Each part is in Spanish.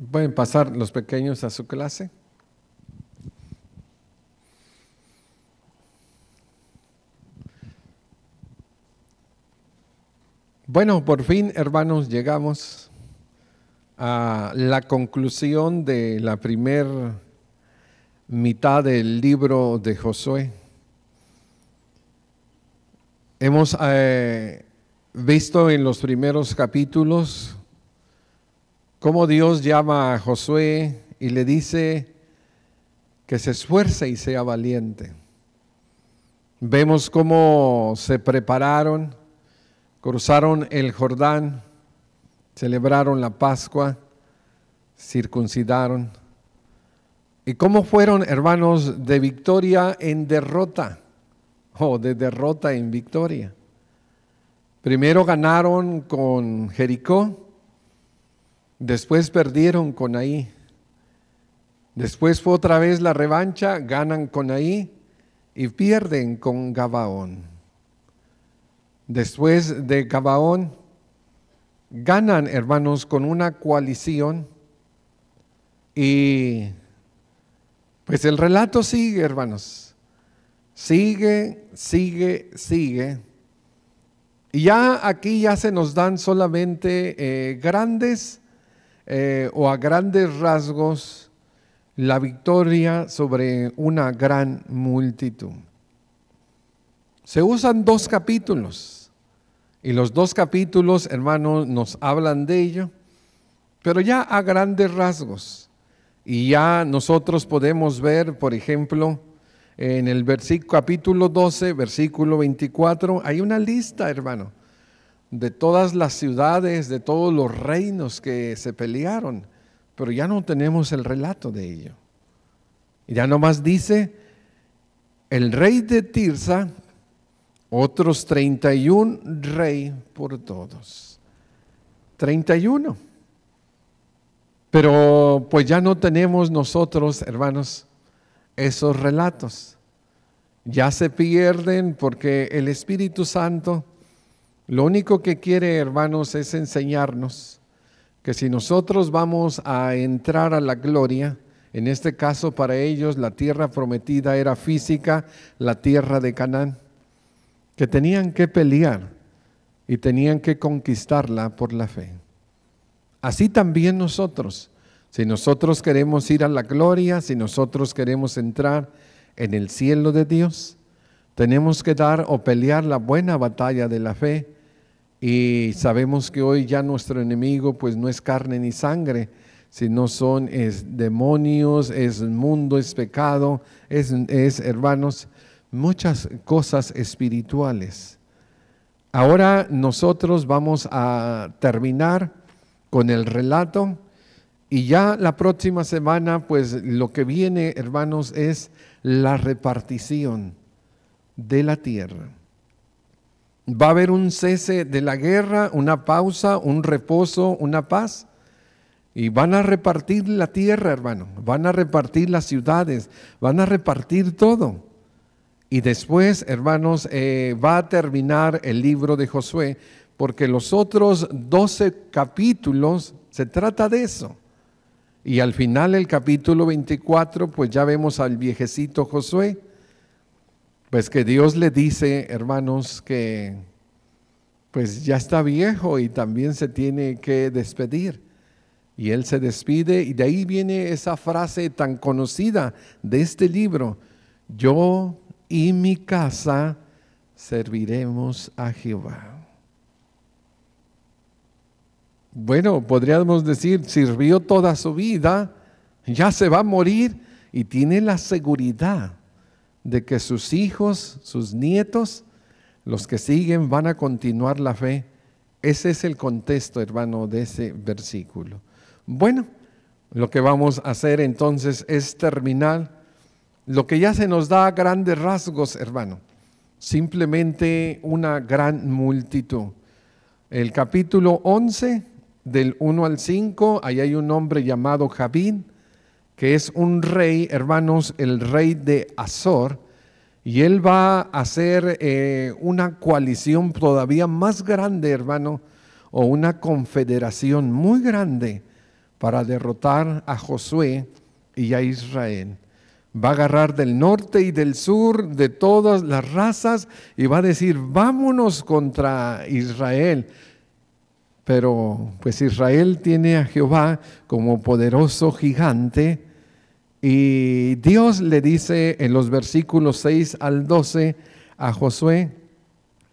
Pueden pasar los pequeños a su clase. Bueno, por fin, hermanos, llegamos a la conclusión de la primera mitad del libro de Josué. Hemos visto en los primeros capítulos cómo Dios llama a Josué y le dice que se esfuerce y sea valiente. Vemos cómo se prepararon, cruzaron el Jordán, celebraron la Pascua, circuncidaron. ¿Y cómo fueron, hermanos, de victoria en derrota o de derrota en victoria? Primero ganaron con Jericó, después perdieron con Ai. Después fue otra vez la revancha, ganan con Ai y pierden con Gabaón. Después de Gabaón, ganan, hermanos, con una coalición y pues el relato sigue, hermanos. Sigue. Y ya aquí ya se nos dan solamente grandes o a grandes rasgos la victoria sobre una gran multitud. Se usan 2 capítulos y los 2 capítulos, hermanos, nos hablan de ello, pero ya a grandes rasgos. Y ya nosotros podemos ver, por ejemplo, en el capítulo 12, versículo 24, hay una lista, hermano, de todas las ciudades, de todos los reinos que se pelearon, pero ya no tenemos el relato de ello. Y ya nomás dice, el rey de Tirsa, otros 31 rey por todos. 31. Pero pues ya no tenemos nosotros, hermanos, esos relatos. Ya se pierden porque el Espíritu Santo lo único que quiere, hermanos, es enseñarnos que si nosotros vamos a entrar a la gloria, en este caso para ellos la tierra prometida era física, la tierra de Canaán, que tenían que pelear y tenían que conquistarla por la fe. Así también nosotros, si nosotros queremos ir a la gloria, si nosotros queremos entrar en el cielo de Dios, tenemos que dar o pelear la buena batalla de la fe. Y sabemos que hoy ya nuestro enemigo pues no es carne ni sangre, sino es demonios, es mundo, es pecado, es hermanos, muchas cosas espirituales. Ahora nosotros vamos a terminar con el relato y ya la próxima semana pues lo que viene, hermanos, es la repartición de la tierra. Va a haber un cese de la guerra, una pausa, un reposo, una paz. Y van a repartir la tierra, hermano. Van a repartir las ciudades. Van a repartir todo. Y después, hermanos, va a terminar el libro de Josué, porque los otros 12 capítulos se trata de eso. Y al final, el capítulo 24, pues ya vemos al viejecito Josué. Pues que Dios le dice, hermanos, que pues ya está viejo y también se tiene que despedir. Y él se despide y de ahí viene esa frase tan conocida de este libro: yo y mi casa serviremos a Jehová. Bueno, podríamos decir, sirvió toda su vida, ya se va a morir y tiene la seguridad de que sus hijos, sus nietos, los que siguen van a continuar la fe. Ese es el contexto, hermano, de ese versículo. Bueno, lo que vamos a hacer entonces es terminar lo que ya se nos da a grandes rasgos, hermano. Simplemente una gran multitud. El capítulo 11, del 1 al 5, ahí hay un hombre llamado Jabín, que es un rey, hermanos, el rey de Azor, y él va a hacer una coalición todavía más grande, hermano, o una confederación muy grande para derrotar a Josué y a Israel. Va a agarrar del norte y del sur, de todas las razas, y va a decir, vámonos contra Israel. Pero pues Israel tiene a Jehová como poderoso gigante, y Dios le dice en los versículos 6 al 12 a Josué,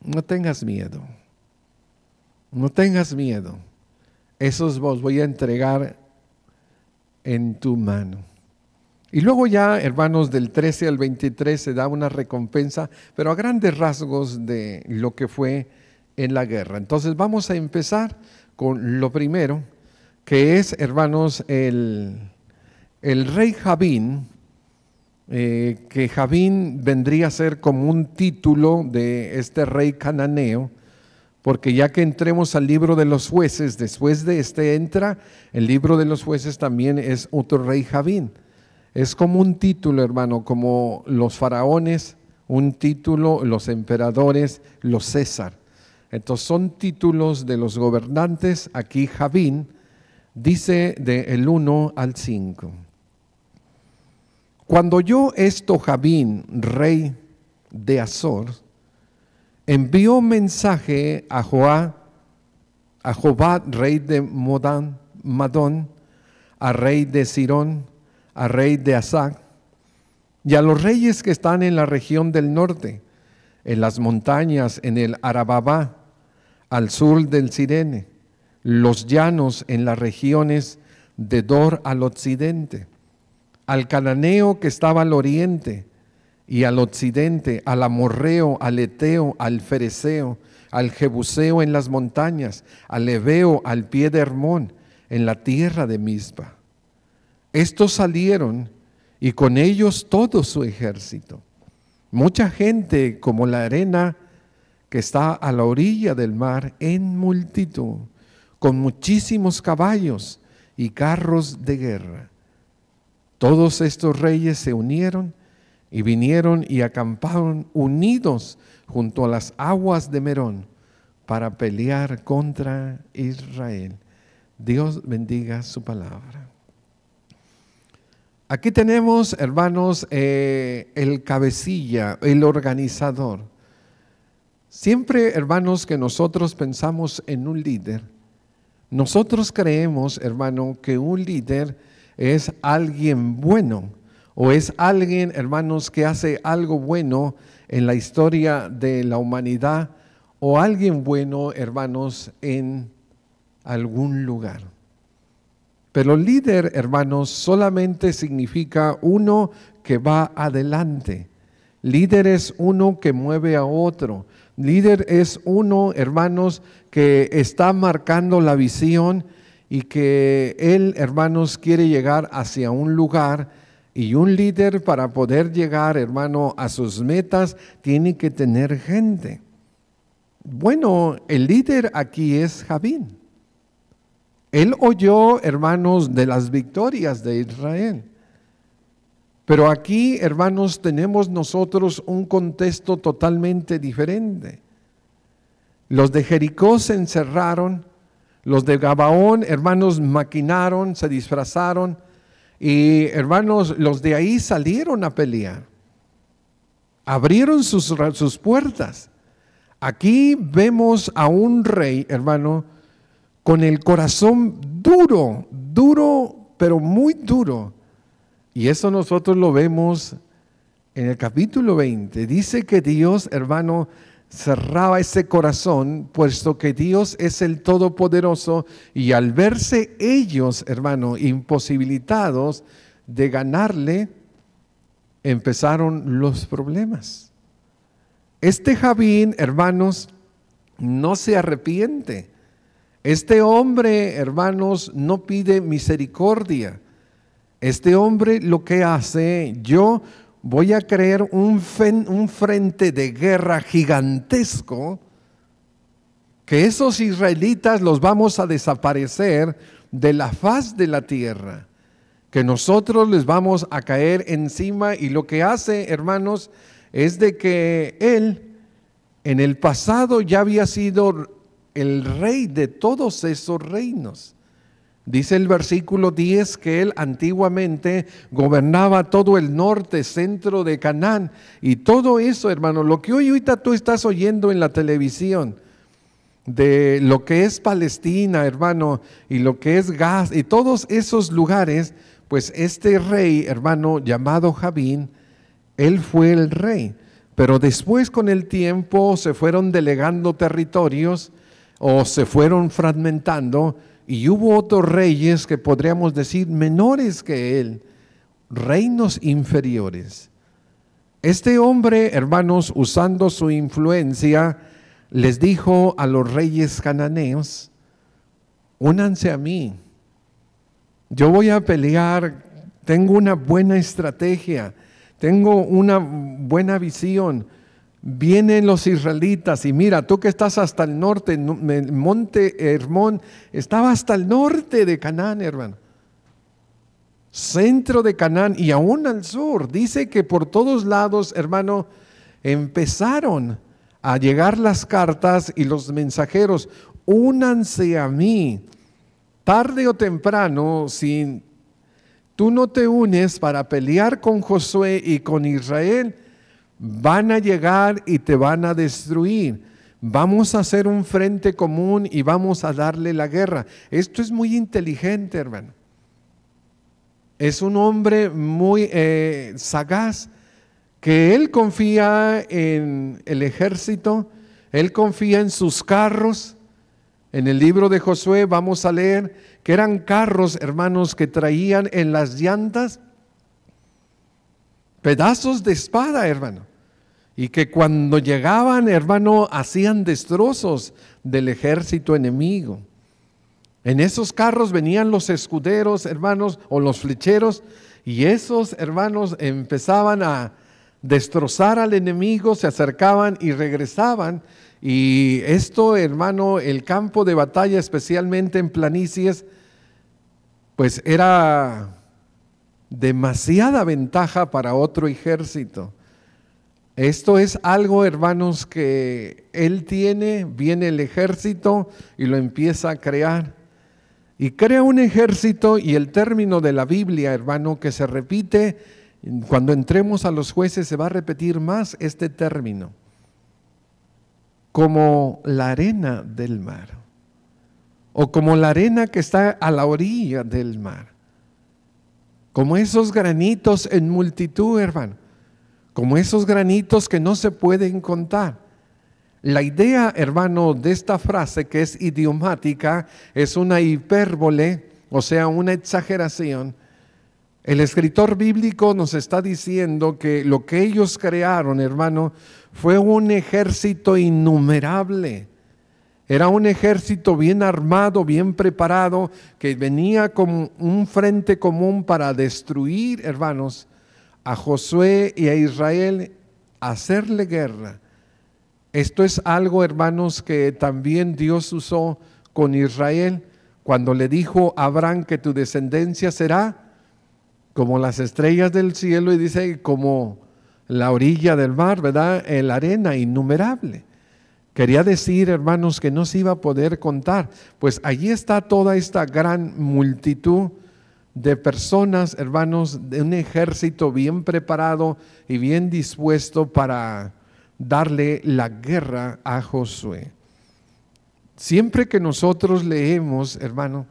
no tengas miedo, no tengas miedo, esos vos voy a entregar en tu mano. Y luego ya, hermanos, del 13 al 23 se da una recompensa, pero a grandes rasgos de lo que fue en la guerra. Entonces vamos a empezar con lo primero, que es, hermanos, el rey Jabín, que Jabín vendría a ser como un título de este rey cananeo, porque ya que entremos al libro de los jueces, después de este entra el libro de los jueces, también es otro rey Jabín. Es como un título, hermano, como los faraones, un título, los emperadores, los César. Entonces son títulos de los gobernantes. Aquí Jabín dice del 1 al 5. Cuando oyó esto Jabín, rey de Azor, envió mensaje a Jobab, rey de Madón, a rey de Sirón, a rey de Asac, y a los reyes que están en la región del norte, en las montañas, en el Arababá, al sur del Sirene, los llanos en las regiones de Dor al occidente, al cananeo que estaba al oriente y al occidente, al amorreo, al eteo, al fereceo, al jebuseo en las montañas, al heveo al pie de Hermón, en la tierra de Mizpa. Estos salieron y con ellos todo su ejército. Mucha gente como la arena que está a la orilla del mar en multitud, con muchísimos caballos y carros de guerra. Todos estos reyes se unieron y vinieron y acamparon unidos junto a las aguas de Merón para pelear contra Israel. Dios bendiga su palabra. Aquí tenemos, hermanos, el cabecilla, el organizador. Siempre, hermanos, que nosotros pensamos en un líder, nosotros creemos, hermano, que un líder es alguien bueno, o es alguien, hermanos, que hace algo bueno en la historia de la humanidad, o alguien bueno, hermanos, en algún lugar. Pero líder, hermanos, solamente significa uno que va adelante. Líder es uno que mueve a otro. Líder es uno, hermanos, que está marcando la visión y que él, hermanos, quiere llegar hacia un lugar. Y un líder, para poder llegar, hermano, a sus metas, tiene que tener gente. Bueno, el líder aquí es Jabín. Él oyó, hermanos, de las victorias de Israel. Pero aquí, hermanos, tenemos nosotros un contexto totalmente diferente. Los de Jericó se encerraron, los de Gabaón, hermanos, maquinaron, se disfrazaron, y hermanos, los de ahí salieron a pelear. Abrieron sus puertas. Aquí vemos a un rey, hermano, con el corazón duro, pero muy duro. Y eso nosotros lo vemos en el capítulo 20. Dice que Dios, hermano, cerraba ese corazón, puesto que Dios es el Todopoderoso, y al verse ellos, hermano, imposibilitados de ganarle, empezaron los problemas. Este Jabín, hermanos, no se arrepiente. Este hombre, hermanos, no pide misericordia. Este hombre lo que hace, yo voy a crear un frente de guerra gigantesco, que esos israelitas los vamos a desaparecer de la faz de la tierra, que nosotros les vamos a caer encima. Y lo que hace, hermanos, es de que él en el pasado ya había sido el rey de todos esos reinos. Dice el versículo 10 que él antiguamente gobernaba todo el norte, centro de Canaán. Y todo eso, hermano, lo que hoy ahorita tú estás oyendo en la televisión, de lo que es Palestina, hermano, y lo que es Gaza, y todos esos lugares, pues este rey, hermano, llamado Javín, él fue el rey. Pero después con el tiempo se fueron delegando territorios o se fueron fragmentando y hubo otros reyes que podríamos decir menores que él, reinos inferiores. Este hombre, hermanos, usando su influencia, les dijo a los reyes cananeos: únanse a mí, yo voy a pelear, tengo una buena estrategia, tengo una buena visión. Vienen los israelitas y mira, tú que estás hasta el norte, el monte Hermón estaba hasta el norte de Canaán, hermano. Centro de Canaán y aún al sur. Dice que por todos lados, hermano, empezaron a llegar las cartas y los mensajeros: únanse a mí. Tarde o temprano, si tú no te unes para pelear con Josué y con Israel, van a llegar y te van a destruir. Vamos a hacer un frente común y vamos a darle la guerra. Esto es muy inteligente, hermano. Es un hombre muy sagaz, que él confía en el ejército, él confía en sus carros. En el libro de Josué vamos a leer que eran carros, hermanos, que traían en las llantas pedazos de espada, hermano, y que cuando llegaban, hermano, hacían destrozos del ejército enemigo. En esos carros venían los escuderos, hermanos, o los flecheros, y esos, hermanos, empezaban a destrozar al enemigo, se acercaban y regresaban. Y esto, hermano, el campo de batalla, especialmente en planicies, pues era demasiada ventaja para otro ejército. Esto es algo, hermanos, que él tiene, viene el ejército y lo empieza a crear. Y crea un ejército, y el término de la Biblia, hermano, que se repite, cuando entremos a los Jueces se va a repetir más este término: como la arena del mar, o como la arena que está a la orilla del mar, como esos granitos en multitud, hermano, como esos granitos que no se pueden contar. La idea, hermano, de esta frase, que es idiomática, es una hipérbole, o sea, una exageración. El escritor bíblico nos está diciendo que lo que ellos crearon, hermano, fue un ejército innumerable. Era un ejército bien armado, bien preparado, que venía como un frente común para destruir, hermanos, a Josué y a Israel, hacerle guerra. Esto es algo, hermanos, que también Dios usó con Israel cuando le dijo a Abraham que tu descendencia será como las estrellas del cielo, y dice como la orilla del mar, ¿verdad? La arena innumerable. Quería decir, hermanos, que no se iba a poder contar. Pues allí está toda esta gran multitud de personas, hermanos, de un ejército bien preparado y bien dispuesto para darle la guerra a Josué. Siempre que nosotros leemos, hermano,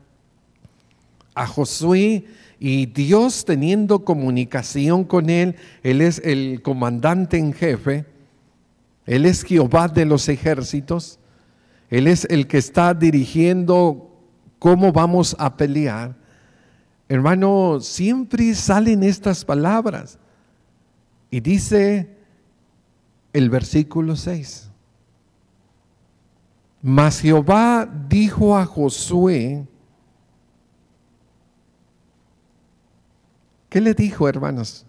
a Josué y Dios teniendo comunicación con él es el comandante en jefe, él es Jehová de los ejércitos, él es el que está dirigiendo cómo vamos a pelear. Hermano, siempre salen estas palabras y dice el versículo 6: mas Jehová dijo a Josué. ¿Qué le dijo, hermanos?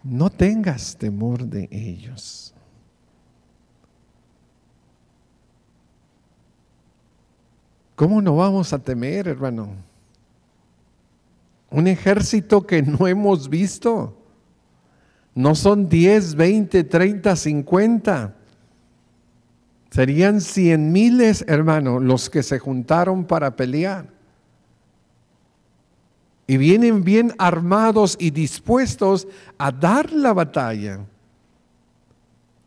No tengas temor de ellos. ¿Cómo no vamos a temer, hermano? Un ejército que no hemos visto. No son 10, 20, 30, 50. Serían 100,000, hermano, los que se juntaron para pelear. Y vienen bien armados y dispuestos a dar la batalla.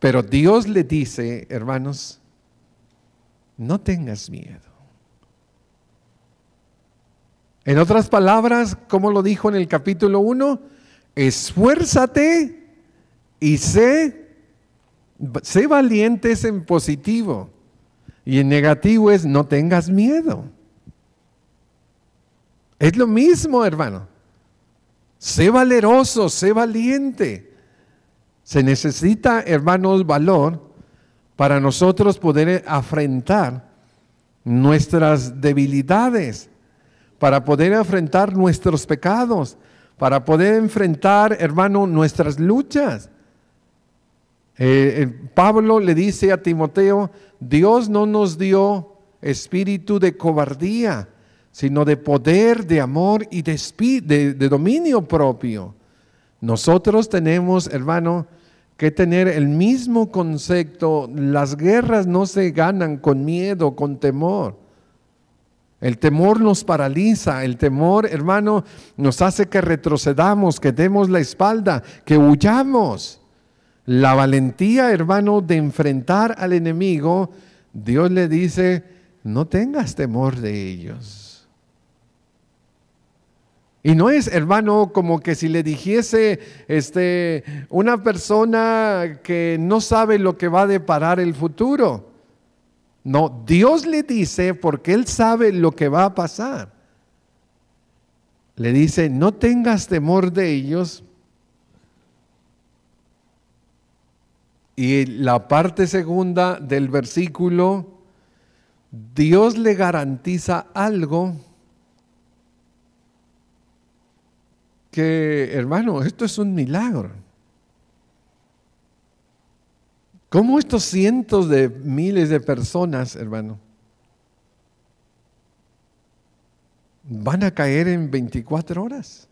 Pero Dios le dice, hermanos, no tengas miedo. En otras palabras, como lo dijo en el capítulo 1, esfuérzate y sé valientes en positivo. Y en negativo es no tengas miedo. Es lo mismo, hermano. Sé valeroso, sé valiente. Se necesita, hermanos, valor para nosotros poder afrontar nuestras debilidades, para poder enfrentar nuestros pecados, para poder enfrentar, hermano, nuestras luchas. Pablo le dice a Timoteo, Dios no nos dio espíritu de cobardía, sino de poder, de amor y de dominio propio. Nosotros tenemos, hermano, que tener el mismo concepto. Las guerras no se ganan con miedo, con temor. El temor nos paraliza, el temor, hermano, nos hace que retrocedamos, que demos la espalda, que huyamos. La valentía, hermano, de enfrentar al enemigo, Dios le dice, no tengas temor de ellos. Y no es, hermano, como que si le dijese una persona que no sabe lo que va a deparar el futuro. No, Dios le dice porque Él sabe lo que va a pasar. Le dice, no tengas temor de ellos. Y la parte segunda del versículo, Dios le garantiza algo que, hermano, esto es un milagro. ¿Cómo estos cientos de miles de personas, hermano, van a caer en 24 horas?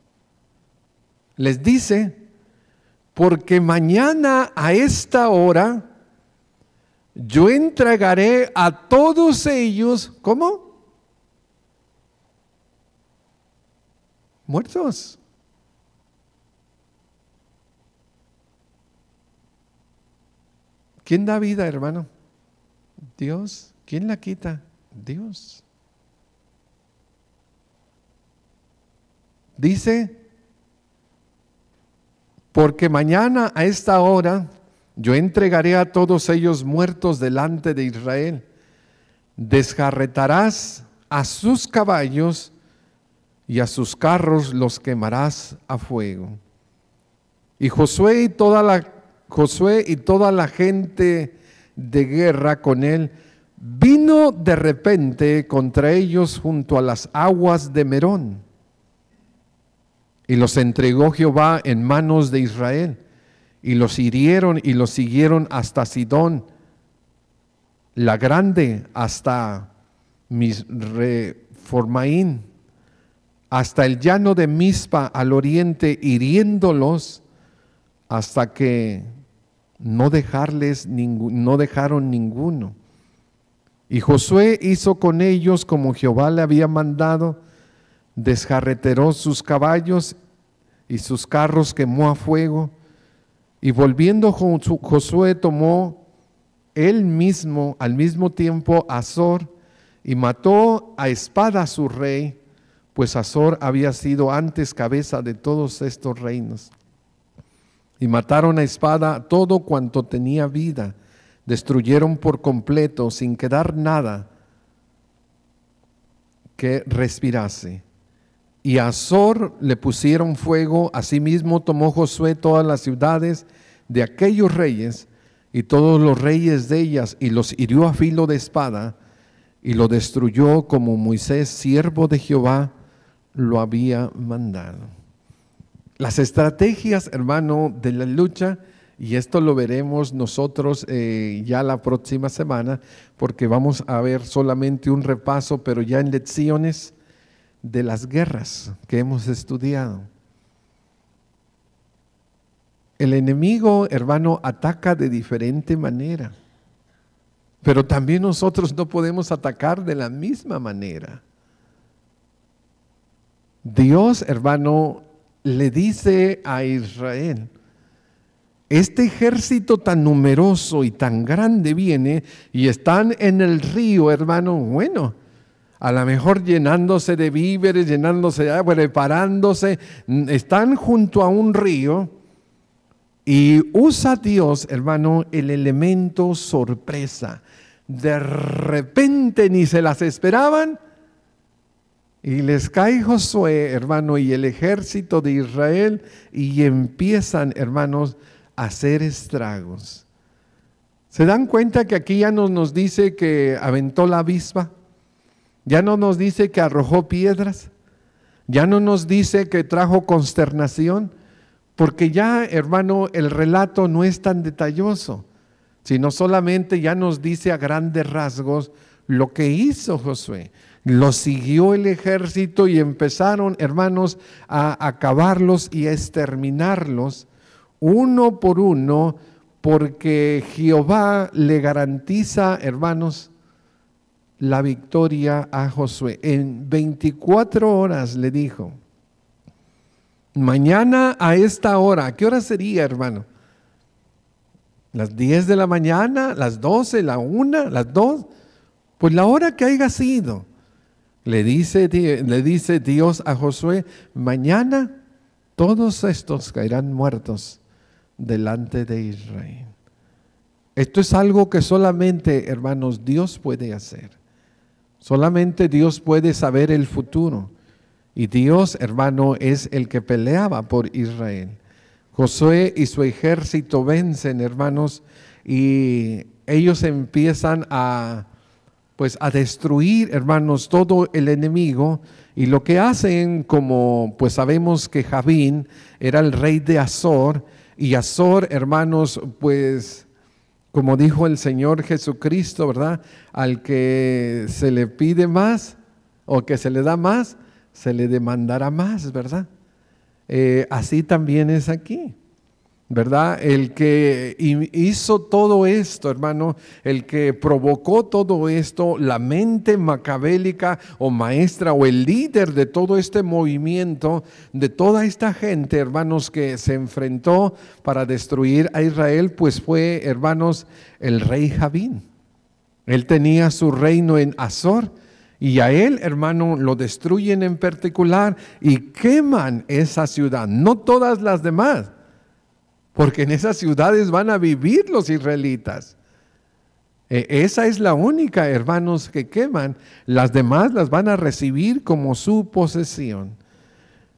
Les dice, porque mañana a esta hora yo entregaré a todos ellos, ¿cómo? Muertos. ¿Quién da vida, hermano? Dios. ¿Quién la quita? Dios. Dice, porque mañana a esta hora yo entregaré a todos ellos muertos delante de Israel. Desjarretarás a sus caballos y a sus carros los quemarás a fuego. Y Josué y toda la gente de guerra con él vino de repente contra ellos junto a las aguas de Merón. Y los entregó Jehová en manos de Israel, y los hirieron y los siguieron hasta Sidón, la grande, hasta Misreformaín, hasta el llano de Mizpa al oriente, hiriéndolos hasta que no dejaron ninguno. Y Josué hizo con ellos como Jehová le había mandado, desjarreteró sus caballos y sus carros quemó a fuego. Y volviendo Josué tomó él mismo al mismo tiempo a Azor y mató a espada a su rey, pues Azor había sido antes cabeza de todos estos reinos. Y mataron a espada todo cuanto tenía vida, destruyeron por completo sin quedar nada que respirase. Y a Azor le pusieron fuego. Asimismo tomó Josué todas las ciudades de aquellos reyes y todos los reyes de ellas, y los hirió a filo de espada, y lo destruyó como Moisés, siervo de Jehová, lo había mandado. Las estrategias, hermano, de la lucha, y esto lo veremos nosotros ya la próxima semana, porque vamos a ver solamente un repaso, pero ya en lecciones de las guerras que hemos estudiado. El enemigo, hermano, ataca de diferente manera. pero también nosotros no podemos atacar de la misma manera. Dios, hermano, le dice a Israel, este ejército tan numeroso y tan grande viene y están en el río, hermano, bueno, a lo mejor llenándose de víveres, llenándose de agua, preparándose, están junto a un río y usa Dios, hermano, el elemento sorpresa. De repente ni se las esperaban y les cae Josué, hermano, y el ejército de Israel y empiezan, hermanos, a hacer estragos. ¿Se dan cuenta que aquí ya no nos dice que aventó la avispa? Ya no nos dice que arrojó piedras, ya no nos dice que trajo consternación, porque ya, hermano, el relato no es tan detalloso, sino solamente ya nos dice a grandes rasgos lo que hizo Josué. Lo siguió el ejército y empezaron, hermanos, a acabarlos y a exterminarlos uno por uno, porque Jehová le garantiza, hermanos, la victoria a Josué. En 24 horas le dijo, mañana a esta hora, ¿qué hora sería, hermano? ¿Las 10 de la mañana? ¿Las 12? ¿La 1? ¿Las 2? Pues la hora que haya sido. Le dice Dios a Josué, mañana todos estos caerán muertos delante de Israel. Esto es algo que solamente, hermanos, Dios puede hacer. Solamente Dios puede saber el futuro. Y Dios, hermano, es el que peleaba por Israel. Josué y su ejército vencen, hermanos, y ellos empiezan a destruir, hermanos, todo el enemigo. Y lo que hacen, como pues sabemos que Jabín era el rey de Azor, y Azor, hermanos, pues como dijo el Señor Jesucristo, ¿verdad? Al que se le pide más o que se le da más, se le demandará más, ¿verdad? Así también es aquí, ¿verdad? El que hizo todo esto, hermano, el que provocó todo esto, la mente macabélica o maestra o el líder de todo este movimiento, de toda esta gente, hermanos, que se enfrentó para destruir a Israel, pues fue, hermanos, el rey Jabín. Él tenía su reino en Azor. Y a él, hermano, lo destruyen en particular y queman esa ciudad, no todas las demás, porque en esas ciudades van a vivir los israelitas. Esa es la única, hermanos, que queman. Las demás las van a recibir como su posesión.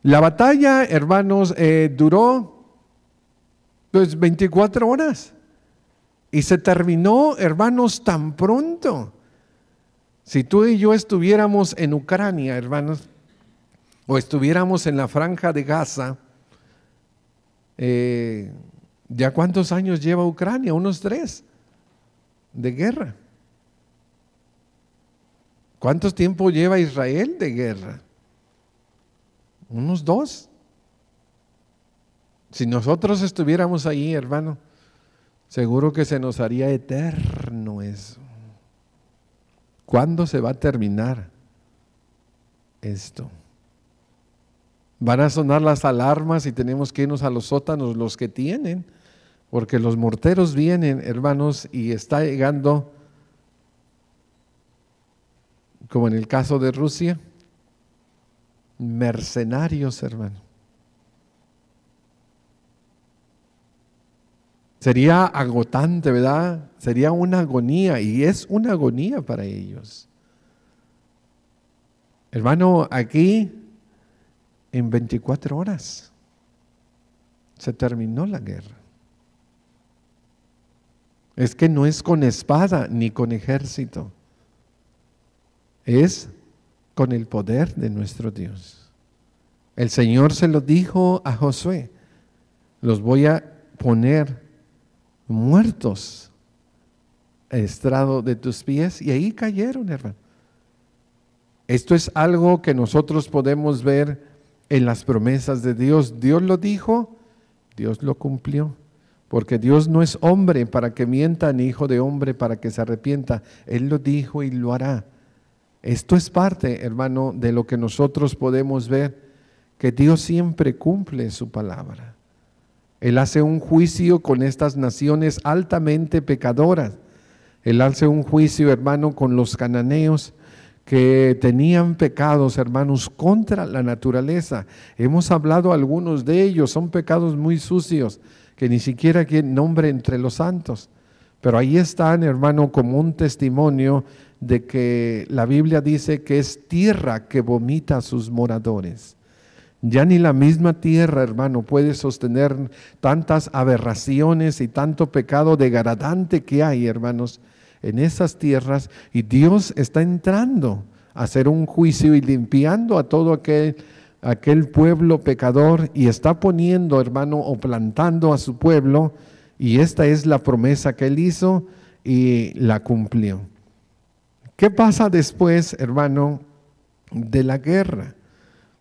La batalla, hermanos, duró pues 24 horas y se terminó, hermanos, tan pronto. Si tú y yo estuviéramos en Ucrania, hermanos, o estuviéramos en la franja de Gaza, ¿ya cuántos años lleva Ucrania? Unos 3 de guerra. ¿Cuánto tiempo lleva Israel de guerra? Unos 2. Si nosotros estuviéramos ahí, hermano, seguro que se nos haría eterno eso. ¿Cuándo se va a terminar esto? Van a sonar las alarmas y tenemos que irnos a los sótanos, los que tienen, porque los morteros vienen, hermanos, y está llegando, como en el caso de Rusia, mercenarios, hermano. Sería agotante, ¿verdad? Sería una agonía, y es una agonía para ellos. Hermano, aquí en 24 horas se terminó la guerra. Es que no es con espada ni con ejército, es con el poder de nuestro Dios. El Señor se lo dijo a Josué: los voy a poner muertos al estrado de tus pies, y ahí cayeron, hermano. Esto es algo que nosotros podemos ver en las promesas de Dios. Dios lo dijo, Dios lo cumplió. porque Dios no es hombre para que mienta, ni hijo de hombre para que se arrepienta. Él lo dijo y lo hará. Esto es parte, hermano, de lo que nosotros podemos ver, que Dios siempre cumple su palabra. Él hace un juicio con estas naciones altamente pecadoras. Él hace un juicio, hermano, con los cananeos que tenían pecados, hermanos, contra la naturaleza. Hemos hablado algunos de ellos, son pecados muy sucios, que ni siquiera quieren nombre entre los santos. Pero ahí están, hermano, como un testimonio de que la Biblia dice que es tierra que vomita a sus moradores. Ya ni la misma tierra, hermano, puede sostener tantas aberraciones y tanto pecado degradante que hay, hermanos, en esas tierras, y Dios está entrando a hacer un juicio y limpiando a todo aquel pueblo pecador, y está poniendo, hermano, o plantando a su pueblo, y esta es la promesa que Él hizo y la cumplió. ¿Qué pasa después, hermano, de la guerra?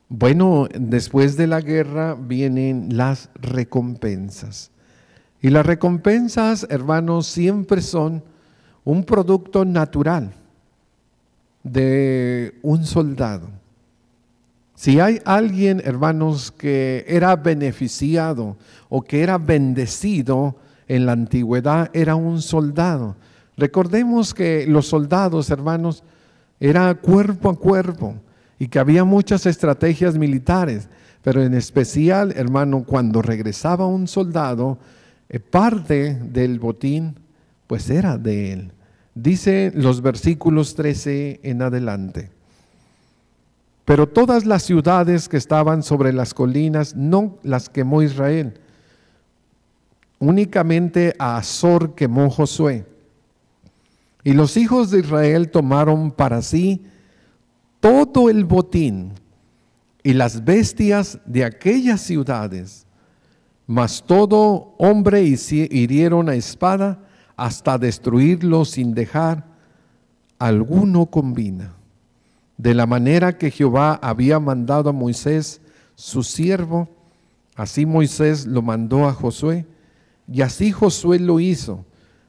Bueno, después de la guerra vienen las recompensas. Y las recompensas, hermanos, siempre son un producto natural de un soldado. Si hay alguien, hermanos, que era beneficiado o que era bendecido en la antigüedad, era un soldado. Recordemos que los soldados, hermanos, era cuerpo a cuerpo y que había muchas estrategias militares, pero en especial, hermano, cuando regresaba un soldado, parte del botín, pues era de él. Dice los versículos 13 en adelante. Pero todas las ciudades que estaban sobre las colinas no las quemó Israel. Únicamente a Azor quemó Josué. Y los hijos de Israel tomaron para sí todo el botín y las bestias de aquellas ciudades, mas todo hombre hirieron a espada hasta destruirlo sin dejar alguno con vida. De la manera que Jehová había mandado a Moisés, su siervo, así Moisés lo mandó a Josué, y así Josué lo hizo,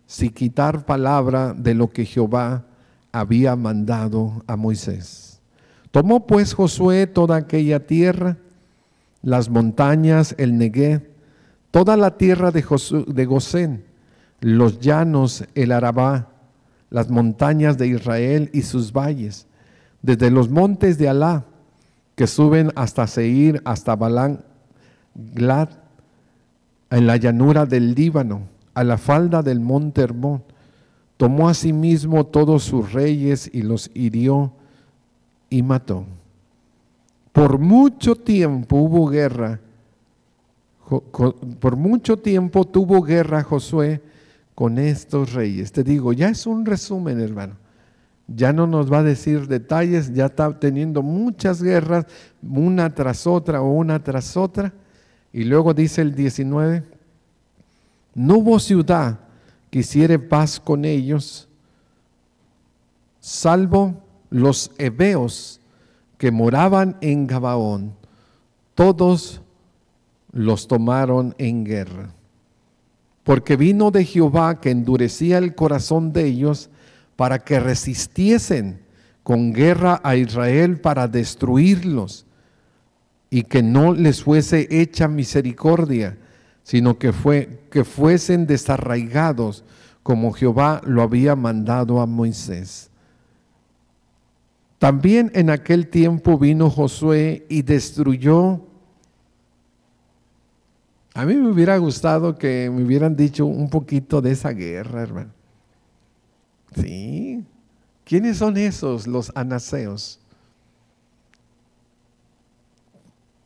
sin quitar palabra de lo que Jehová había mandado a Moisés. Tomó pues Josué toda aquella tierra, las montañas, el Neguev, toda la tierra de Gosén, los llanos, el Arabá, las montañas de Israel y sus valles, desde los montes de Alá, que suben hasta Seir, hasta Balán, Glad, en la llanura del Líbano, a la falda del monte Hermón. Tomó asimismo todos sus reyes y los hirió y mató. Por mucho tiempo hubo guerra, por mucho tiempo tuvo guerra Josué con estos reyes. Te digo, ya es un resumen, hermano. Ya no nos va a decir detalles, ya está teniendo muchas guerras, una tras otra o una tras otra. Y luego dice el 19, no hubo ciudad que hiciere paz con ellos, salvo los heveos que moraban en Gabaón, todos los tomaron en guerra. Porque vino de Jehová que endurecía el corazón de ellos para que resistiesen con guerra a Israel para destruirlos, y que no les fuese hecha misericordia, sino que fuesen desarraigados como Jehová lo había mandado a Moisés. También en aquel tiempo vino Josué y destruyó. A mí me hubiera gustado que me hubieran dicho un poquito de esa guerra, hermano. Sí. ¿Quiénes son esos, los anaseos?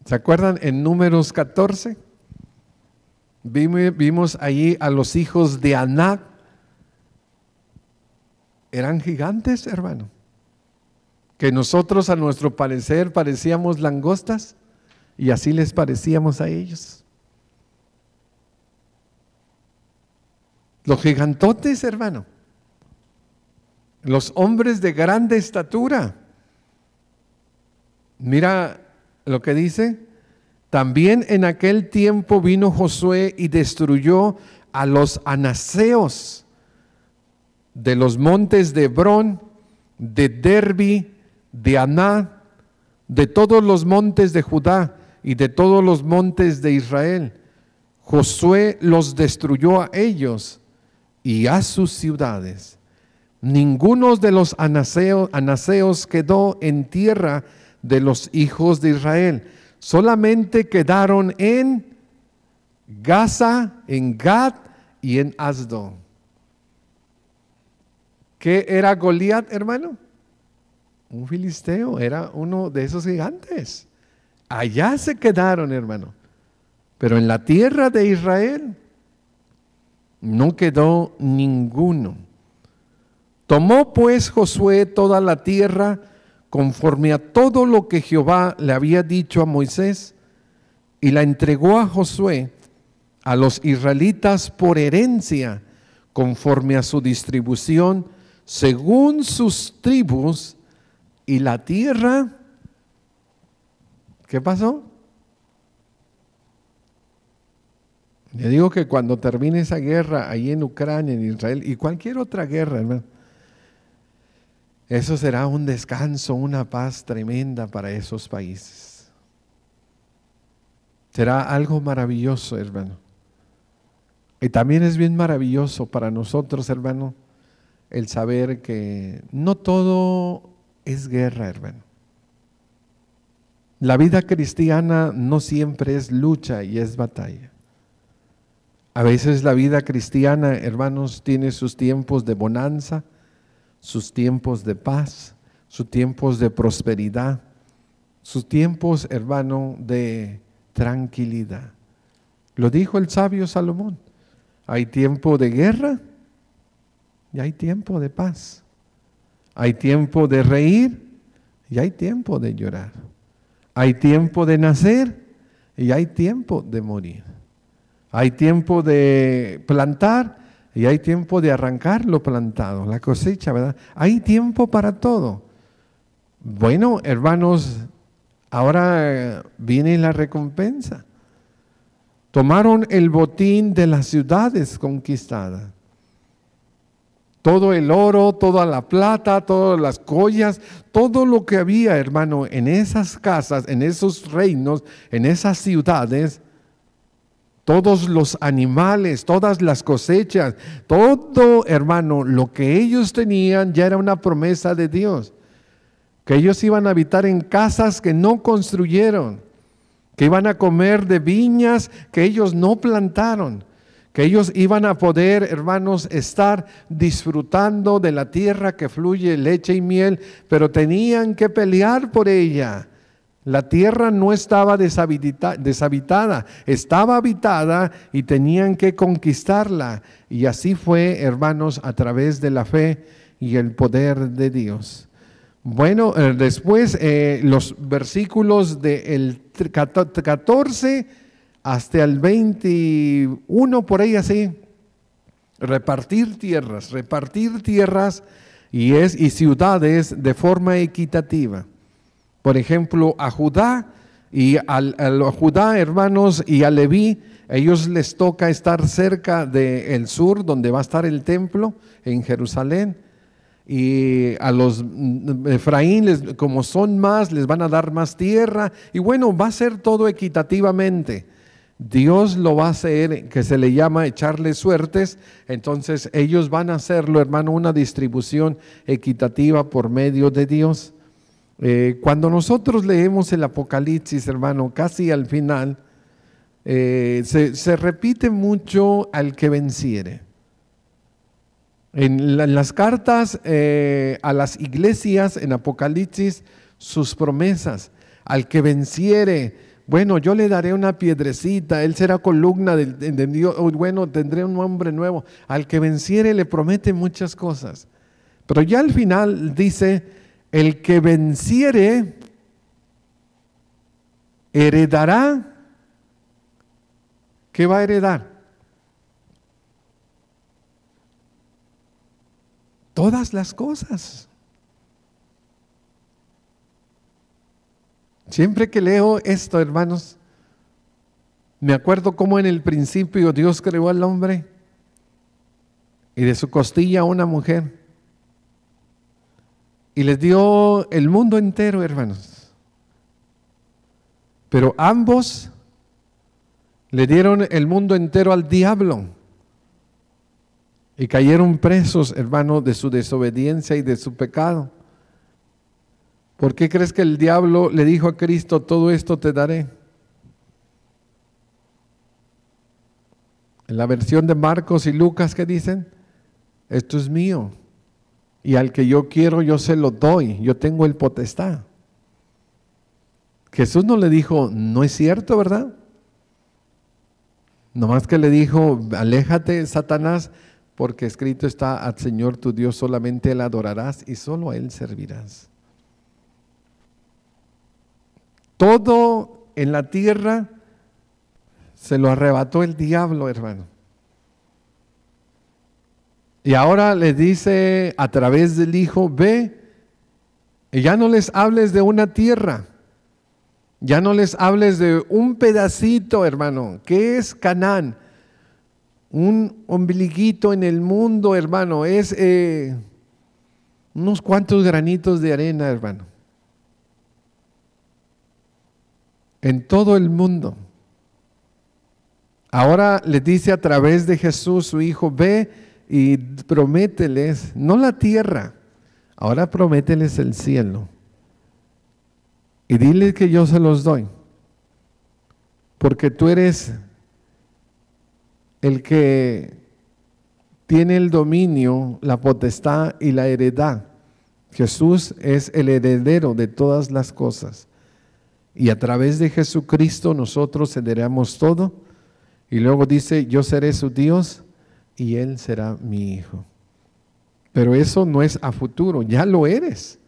¿Se acuerdan en Números 14? Vimos allí a los hijos de Anac. Eran gigantes, hermano. Que nosotros a nuestro parecer parecíamos langostas y así les parecíamos a ellos. Los gigantotes, hermano. Los hombres de grande estatura. Mira lo que dice. También en aquel tiempo vino Josué y destruyó a los anaseos de los montes de Hebrón, de Derbi, de Aná, de todos los montes de Judá y de todos los montes de Israel. Josué los destruyó a ellos y a sus ciudades. Ninguno de los anaseos quedó en tierra de los hijos de Israel. Solamente quedaron en Gaza, en Gad y en Asdod. ¿Qué era Goliat, hermano? Un filisteo, era uno de esos gigantes. Allá se quedaron, hermano. Pero en la tierra de Israel no quedó ninguno. Tomó pues Josué toda la tierra conforme a todo lo que Jehová le había dicho a Moisés, y la entregó a Josué a los israelitas por herencia, conforme a su distribución, según sus tribus, y la tierra, ¿qué pasó? Le digo que cuando termine esa guerra ahí en Ucrania, en Israel y cualquier otra guerra, hermano, eso será un descanso, una paz tremenda para esos países. Será algo maravilloso, hermano. Y también es bien maravilloso para nosotros, hermano, el saber que no todo es guerra, hermano. La vida cristiana no siempre es lucha y es batalla. A veces la vida cristiana, hermanos, tiene sus tiempos de bonanza, sus tiempos de paz, sus tiempos de prosperidad, sus tiempos, hermano, de tranquilidad. Lo dijo el sabio Salomón: hay tiempo de guerra y hay tiempo de paz. Hay tiempo de reír y hay tiempo de llorar. Hay tiempo de nacer y hay tiempo de morir. Hay tiempo de plantar y hay tiempo de arrancar lo plantado, la cosecha, ¿verdad? Hay tiempo para todo. Bueno, hermanos, ahora viene la recompensa. Tomaron el botín de las ciudades conquistadas. Todo el oro, toda la plata, todas las joyas, todo lo que había, hermano, en esas casas, en esos reinos, en esas ciudades, todos los animales, todas las cosechas, todo, hermano, lo que ellos tenían ya era una promesa de Dios. Que ellos iban a habitar en casas que no construyeron, que iban a comer de viñas que ellos no plantaron, que ellos iban a poder, hermanos, estar disfrutando de la tierra que fluye leche y miel, pero tenían que pelear por ella. La tierra no estaba deshabitada, estaba habitada y tenían que conquistarla. Y así fue, hermanos, a través de la fe y el poder de Dios. Bueno, después los versículos del 14 hasta el 21, por ahí así, repartir tierras y ciudades de forma equitativa. Por ejemplo, a Judá, hermanos, y a Leví, ellos les toca estar cerca del sur, donde va a estar el templo, en Jerusalén. Y a los Efraín, como son más, les van a dar más tierra. Y bueno, va a ser todo equitativamente. Dios lo va a hacer, que se le llama echarle suertes. Entonces ellos van a hacerlo, hermano, una distribución equitativa por medio de Dios. Cuando nosotros leemos el Apocalipsis, hermano, casi al final, se repite mucho al que venciere. En las cartas a las iglesias, en Apocalipsis, sus promesas: al que venciere, bueno, yo le daré una piedrecita, él será columna de Dios, bueno, tendré un nombre nuevo. Al que venciere le promete muchas cosas. Pero ya al final dice: el que venciere heredará. ¿Qué va a heredar? Todas las cosas. Siempre que leo esto, hermanos, me acuerdo cómo en el principio Dios creó al hombre y de su costilla a una mujer. Y les dio el mundo entero, hermanos. Pero ambos le dieron el mundo entero al diablo. Y cayeron presos, hermanos, de su desobediencia y de su pecado. ¿Por qué crees que el diablo le dijo a Cristo, todo esto te daré? En la versión de Marcos y Lucas, ¿qué dicen? Esto es mío. Y al que yo quiero, yo se lo doy. Yo tengo el potestad. Jesús no le dijo, no es cierto, ¿verdad? Nomás que le dijo, aléjate, Satanás, porque escrito está, al Señor tu Dios solamente Él adorarás y solo a Él servirás. Todo en la tierra se lo arrebató el diablo, hermano. Y ahora le dice a través del Hijo, ve, y ya no les hables de una tierra, ya no les hables de un pedacito, hermano, que es Canaán, un ombliguito en el mundo, hermano, es unos cuantos granitos de arena, hermano, en todo el mundo. Ahora les dice a través de Jesús, su Hijo, ve y promételes, no la tierra, ahora promételes el cielo. Y dile que yo se los doy, porque tú eres el que tiene el dominio, la potestad y la heredad. Jesús es el heredero de todas las cosas. Y a través de Jesucristo nosotros heredamos todo. Y luego dice, yo seré su Dios y Él será mi hijo. Pero eso no es a futuro, ya lo eres.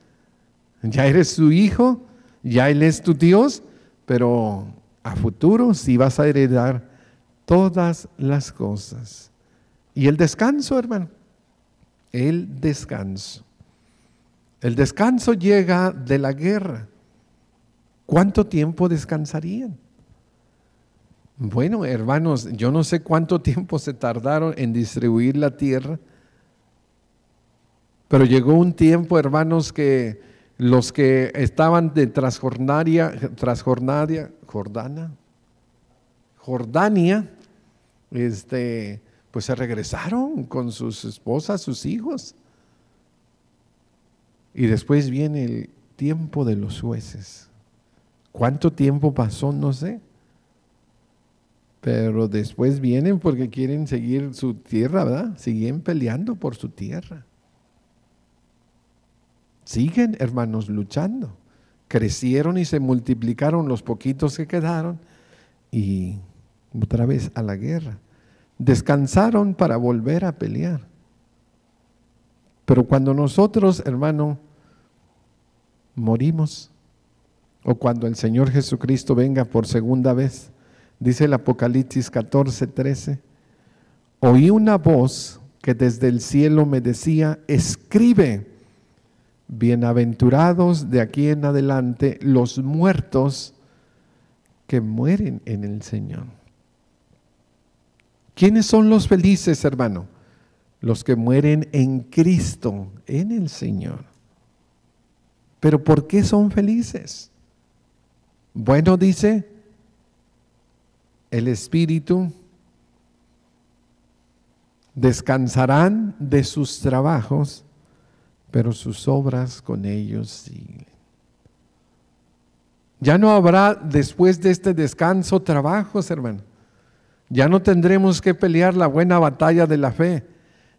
Ya eres su hijo, ya Él es tu Dios, pero a futuro sí vas a heredar todas las cosas. Y el descanso, hermano, el descanso. El descanso llega de la guerra. ¿Cuánto tiempo descansarían? Bueno, hermanos, yo no sé cuánto tiempo se tardaron en distribuir la tierra, pero llegó un tiempo, hermanos, que los que estaban de Jordania, pues se regresaron con sus esposas, sus hijos. Y después viene el tiempo de los jueces. ¿Cuánto tiempo pasó? No sé. Pero después vienen porque quieren seguir su tierra, ¿verdad? Siguen peleando por su tierra. Siguen, hermanos, luchando. Crecieron y se multiplicaron los poquitos que quedaron y otra vez a la guerra. Descansaron para volver a pelear. Pero cuando nosotros, hermano, morimos, o cuando el Señor Jesucristo venga por segunda vez, dice el Apocalipsis 14:13, oí una voz que desde el cielo me decía, escribe, bienaventurados de aquí en adelante los muertos que mueren en el Señor. ¿Quiénes son los felices, hermano? Los que mueren en Cristo, en el Señor. ¿Pero por qué son felices? Bueno, dice el Espíritu, descansarán de sus trabajos, pero sus obras con ellos siguen. Ya no habrá después de este descanso trabajos, hermano. Ya no tendremos que pelear la buena batalla de la fe.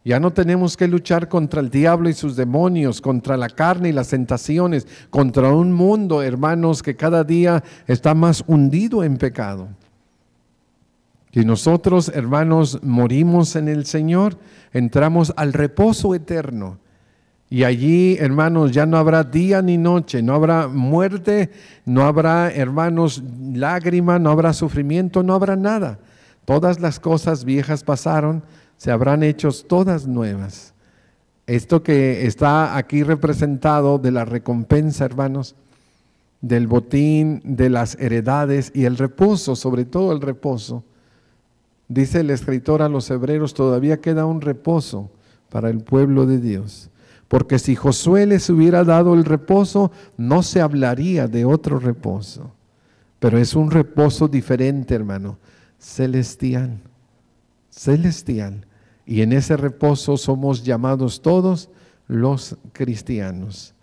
Ya no tenemos que luchar contra el diablo y sus demonios, contra la carne y las tentaciones, contra un mundo, hermanos, que cada día está más hundido en pecado. Y nosotros, hermanos, morimos en el Señor, entramos al reposo eterno. Y allí, hermanos, ya no habrá día ni noche, no habrá muerte, no habrá, hermanos, lágrima, no habrá sufrimiento, no habrá nada. Todas las cosas viejas pasaron, se habrán hecho todas nuevas. Esto que está aquí representado de la recompensa, hermanos, del botín, de las heredades y el reposo, sobre todo el reposo. Dice el escritor a los hebreos, todavía queda un reposo para el pueblo de Dios. Porque si Josué les hubiera dado el reposo, no se hablaría de otro reposo. Pero es un reposo diferente, hermano, celestial, celestial. Y en ese reposo somos llamados todos los cristianos.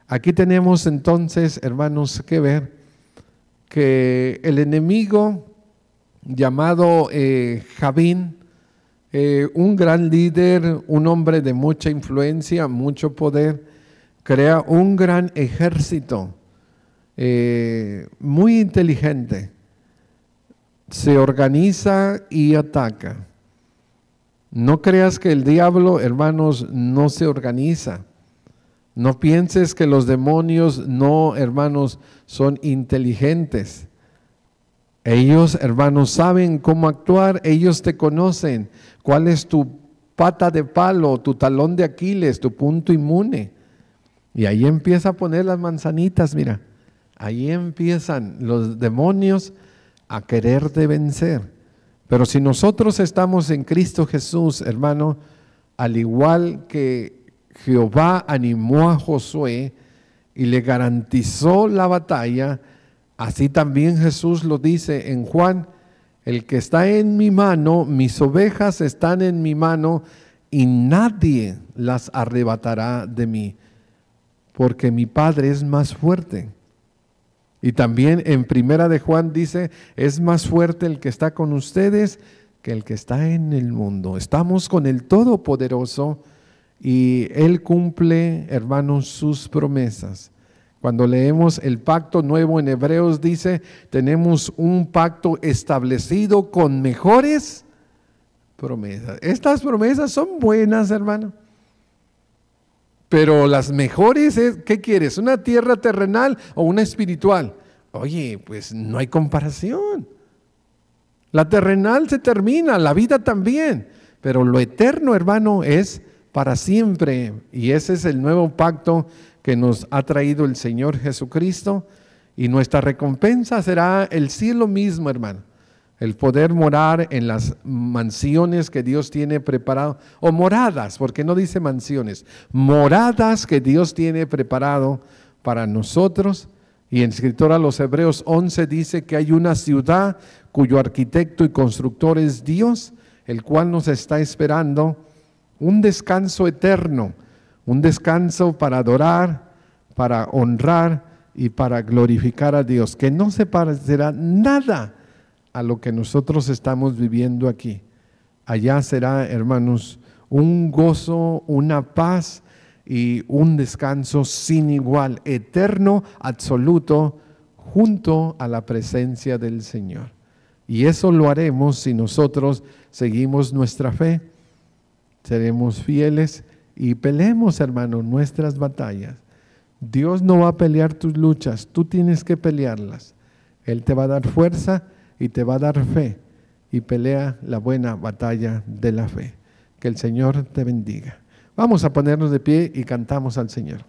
Aquí tenemos entonces, hermanos, que ver que el enemigo llamado Jabín, un gran líder, un hombre de mucha influencia, mucho poder, crea un gran ejército, muy inteligente, se organiza y ataca. No creas que el diablo, hermanos, no se organiza. No pienses que los demonios no, hermanos, son inteligentes. Ellos, hermanos, saben cómo actuar, ellos te conocen. ¿Cuál es tu pata de palo, tu talón de Aquiles, tu punto inmune? Y ahí empieza a poner las manzanitas, mira. Ahí empiezan los demonios a quererte vencer. Pero si nosotros estamos en Cristo Jesús, hermano, al igual que Jehová animó a Josué y le garantizó la batalla, así también Jesús lo dice en Juan: el que está en mi mano, mis ovejas están en mi mano y nadie las arrebatará de mí, porque mi Padre es más fuerte. Y también en Primera de Juan dice: es más fuerte el que está con ustedes que el que está en el mundo. Estamos con el Todopoderoso y Él cumple, hermanos, sus promesas. Cuando leemos el pacto nuevo en Hebreos dice: tenemos un pacto establecido con mejores promesas. Estas promesas son buenas, hermano. Pero las mejores, ¿qué quieres? ¿Una tierra terrenal o una espiritual? Oye, pues no hay comparación. La terrenal se termina, la vida también. Pero lo eterno, hermano, es para siempre. Y ese es el nuevo pacto que nos ha traído el Señor Jesucristo. Y nuestra recompensa será el cielo mismo, hermano. El poder morar en las mansiones que Dios tiene preparado, o moradas, porque no dice mansiones, moradas que Dios tiene preparado para nosotros. Y en escritor a los Hebreos 11 dice que hay una ciudad cuyo arquitecto y constructor es Dios, el cual nos está esperando un descanso eterno, un descanso para adorar, para honrar y para glorificar a Dios, que no se parecerá nada a lo que nosotros estamos viviendo aquí. Allá será, hermanos, un gozo, una paz y un descanso sin igual, eterno, absoluto, junto a la presencia del Señor. Y eso lo haremos si nosotros seguimos nuestra fe, seremos fieles y peleemos, hermano, nuestras batallas. Dios no va a pelear tus luchas, tú tienes que pelearlas. Él te va a dar fuerza y te va a dar fe, y pelea la buena batalla de la fe. Que el Señor te bendiga. Vamos a ponernos de pie y cantamos al Señor.